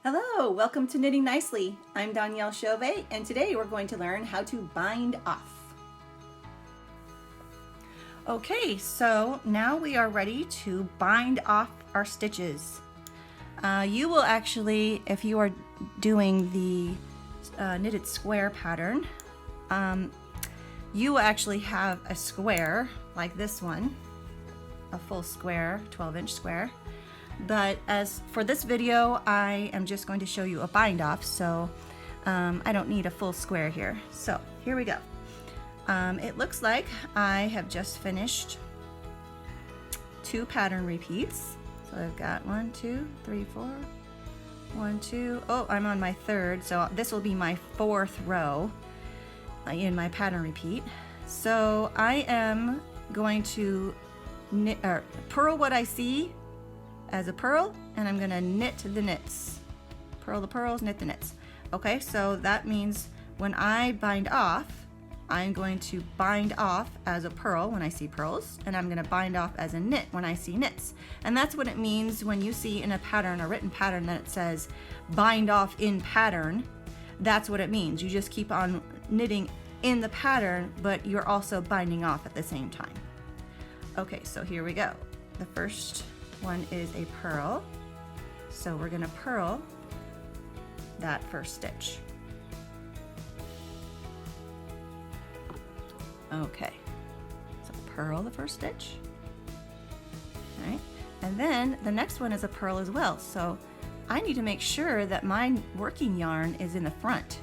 Hello, welcome to Knitting Nicely. I'm Danielle Chauvet, and today we're going to learn how to bind off. Okay, so now we are ready to bind off our stitches. You will actually, if you are doing the knitted square pattern, you will actually have a square like this one, a full square, 12-inch square. But as for this video, I am just going to show you a bind off, so I don't need a full square here. So here we go. It looks like I have just finished 2 pattern repeats. So I've got 1, 2, 3, 4, 1, 2. Oh, I'm on my 3rd, so this will be my 4th row in my pattern repeat. So I am going to purl what I see as a purl, and I'm gonna knit the knits. Purl the purls, knit the knits. Okay, so that means when I bind off, I'm going to bind off as a purl when I see purls, and I'm gonna bind off as a knit when I see knits. And that's what it means when you see in a pattern, a written pattern, that it says bind off in pattern. That's what it means. You just keep on knitting in the pattern, but you're also binding off at the same time. Okay, so here we go. The first one is a purl, so we're going to purl that first stitch. Okay, so purl the first stitch. All right, and then the next one is a purl as well, so I need to make sure that my working yarn is in the front,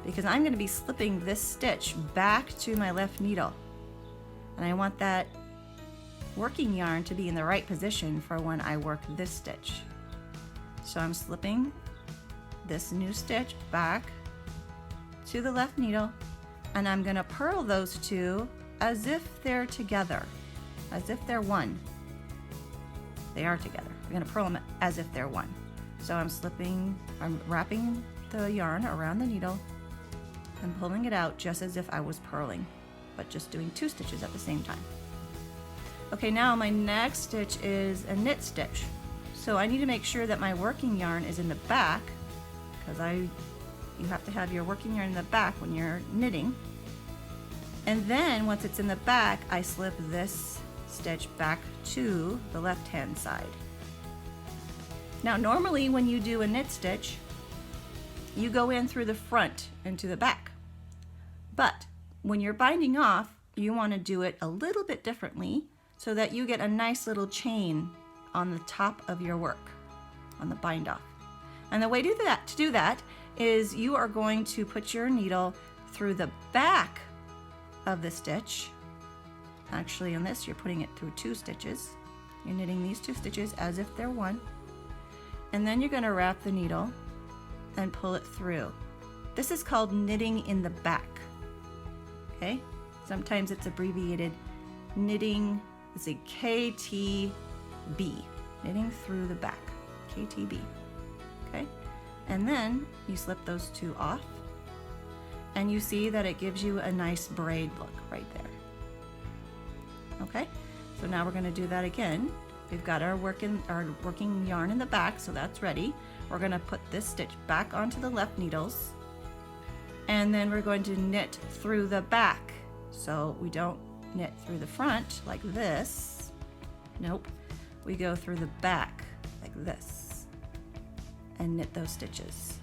because I'm going to be slipping this stitch back to my left needle, and I want that working yarn to be in the right position for when I work this stitch. So I'm slipping this new stitch back to the left needle, and I'm going to purl those two as if they're together, as if they're one. They are together. We're going to purl them as if they're one. So I'm wrapping the yarn around the needle and pulling it out just as if I was purling, but just doing 2 stitches at the same time. Okay, now my next stitch is a knit stitch. So I need to make sure that my working yarn is in the back, because you have to have your working yarn in the back when you're knitting. And then once it's in the back, I slip this stitch back to the left-hand side. Now normally when you do a knit stitch, you go in through the front and to the back. But when you're binding off, you want to do it a little bit differently, so that you get a nice little chain on the top of your work, on the bind off. And the way to do that is you are going to put your needle through the back of the stitch. Actually on this, you're putting it through 2 stitches. You're knitting these 2 stitches as if they're one. And then you're going to wrap the needle and pull it through. This is called knitting in the back. Okay? Sometimes it's abbreviated knitting. It's a KTB, knitting through the back, KTB, okay? And then you slip those 2 off, and you see that it gives you a nice braid look right there. Okay, so now we're going to do that again. We've got our working yarn in the back, so that's ready. We're going to put this stitch back onto the left needles, and then we're going to knit through the back. So we don't knit through the front like this. Nope, we go through the back like this and knit those stitches.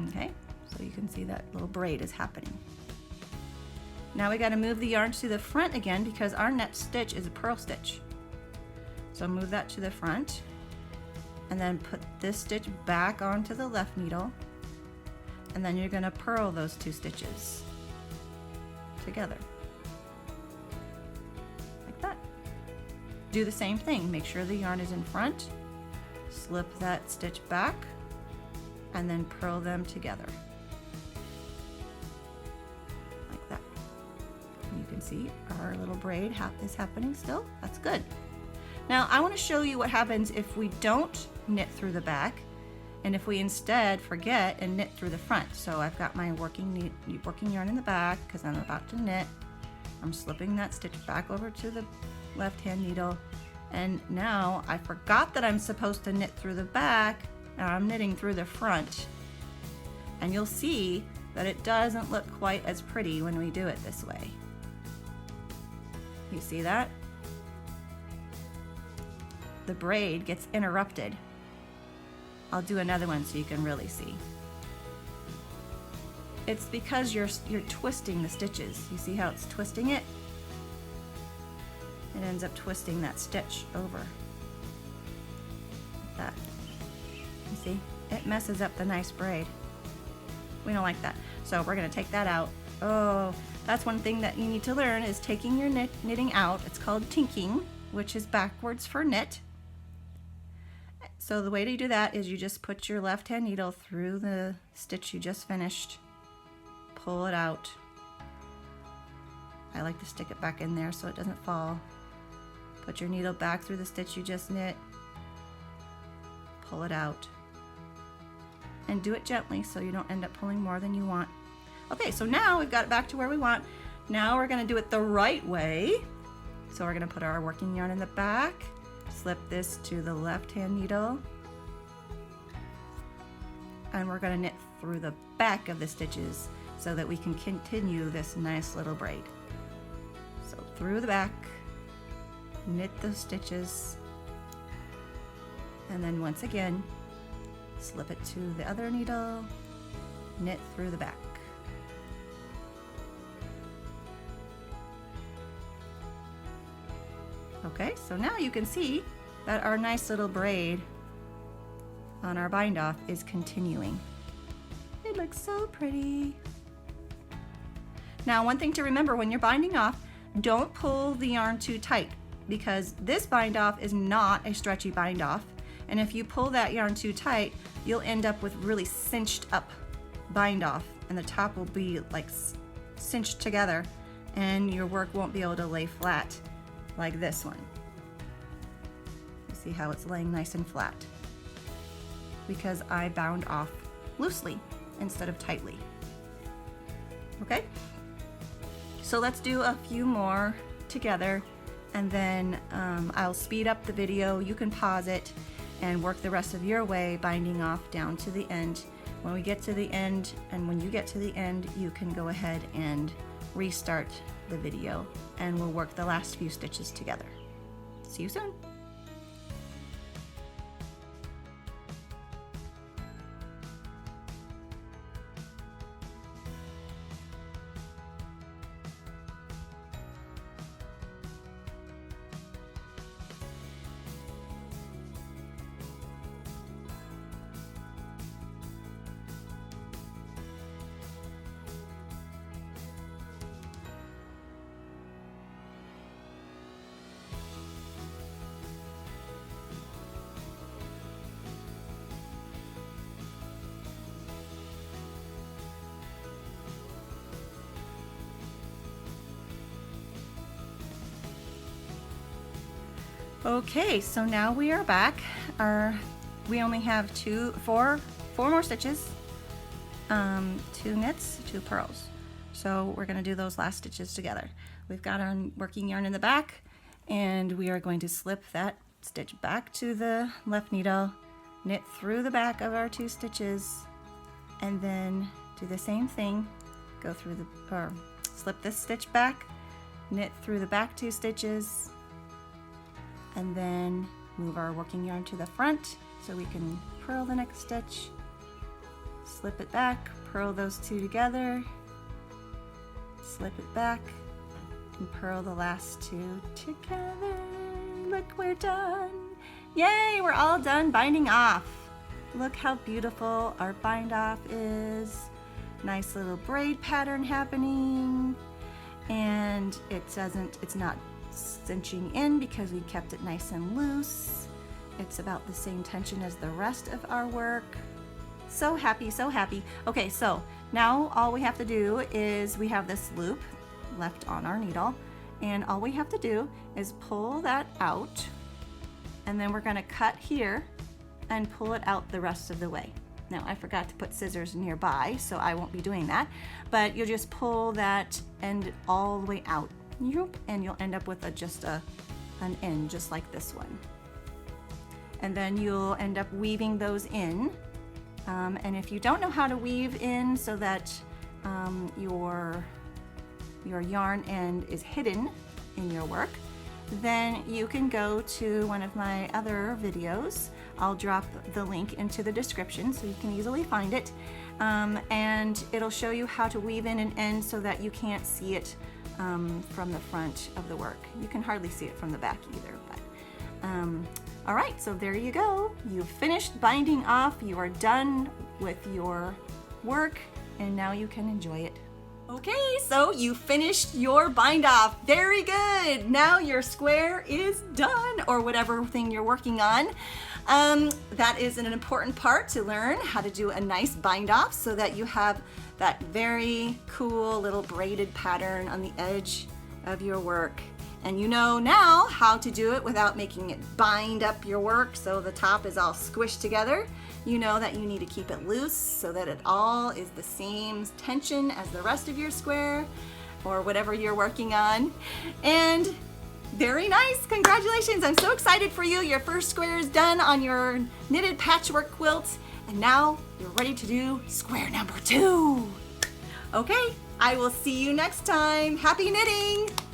Okay, so you can see that little braid is happening. Now we got to move the yarn to the front again, because our next stitch is a purl stitch. So move that to the front, and then put this stitch back onto the left needle, and then you're going to purl those 2 stitches together like that. Do the same thing. Make sure the yarn is in front, slip that stitch back, and then purl them together like that. And you can see our little braid is happening still. That's good. Now I want to show you what happens if we don't knit through the back, and if we instead forget and knit through the front. So I've got my working yarn in the back because I'm about to knit. I'm slipping that stitch back over to the left hand needle, And now I forgot that I'm supposed to knit through the back, and I'm knitting through the front. And you'll see that it doesn't look quite as pretty when we do it this way. You see that? The braid gets interrupted. I'll do another one so you can really see. It's because you're twisting the stitches. You see how it's twisting it? It ends up twisting that stitch over. Like that. You see? It messes up the nice braid. We don't like that. So we're gonna take that out. Oh, that's one thing that you need to learn is taking your knitting out. It's called tinking, which is backwards for knit. So the way to do that is you just put your left hand needle through the stitch you just finished, pull it out. I like to stick it back in there so it doesn't fall. Put your needle back through the stitch you just knit, pull it out, and do it gently so you don't end up pulling more than you want. Okay, so now we've got it back to where we want. Now we're gonna do it the right way. So we're gonna put our working yarn in the back, slip this to the left hand needle, and we're gonna knit through the back of the stitches so that we can continue this nice little braid. So through the back, knit those stitches, and then once again, slip it to the other needle, knit through the back. Okay, so now you can see that our nice little braid on our bind off is continuing. It looks so pretty. Now, one thing to remember when you're binding off, don't pull the yarn too tight because this bind off is not a stretchy bind off. And if you pull that yarn too tight, you'll end up with really cinched up bind off and the top will be like cinched together and your work won't be able to lay flat like this one. You see how it's laying nice and flat because I bound off loosely instead of tightly. Okay, so let's do a few more together and then I'll speed up the video. You can pause it and work the rest of your way binding off down to the end. When we get to the end and when you get to the end, you can go ahead and restart the video and we'll work the last few stitches together. See you soon. Okay, so now we are back. We only have four more stitches, 2 knits, 2 purls. So we're going to do those last stitches together. We've got our working yarn in the back and we are going to slip that stitch back to the left needle, knit through the back of our 2 stitches, and then do the same thing. Go through slip this stitch back, knit through the back 2 stitches, and then move our working yarn to the front so we can purl the next stitch, slip it back, purl those 2 together, slip it back, and purl the last 2 together. Look, we're done. Yay, we're all done binding off. Look how beautiful our bind off is. Nice little braid pattern happening, and it's not cinching in because we kept it nice and loose. It's about the same tension as the rest of our work. So happy, so happy. Okay, so now all we have to do is we have this loop left on our needle, and all we have to do is pull that out, and then we're going to cut here and pull it out the rest of the way. Now, I forgot to put scissors nearby, so I won't be doing that, but you'll just pull that end all the way out, and you'll end up with just a an end just like this one. And then you'll end up weaving those in. And if you don't know how to weave in so that your yarn end is hidden in your work, then you can go to one of my other videos. I'll drop the link into the description so you can easily find it. And it'll show you how to weave in an end so that you can't see it from the front of the work. You can hardly see it from the back either. But all right, so there you go. You've finished binding off. You are done with your work, and now you can enjoy it. Okay, so you finished your bind off. Very good. Now your square is done, or whatever thing you're working on. That is an important part to learn how to do a nice bind off so that you have that very cool little braided pattern on the edge of your work. And you know now how to do it without making it bind up your work so the top is all squished together. You know that you need to keep it loose so that it all is the same tension as the rest of your square or whatever you're working on. And very nice, congratulations. I'm so excited for you. Your first square is done on your knitted patchwork quilt, and now you're ready to do square number 2. Okay, I will see you next time. Happy knitting!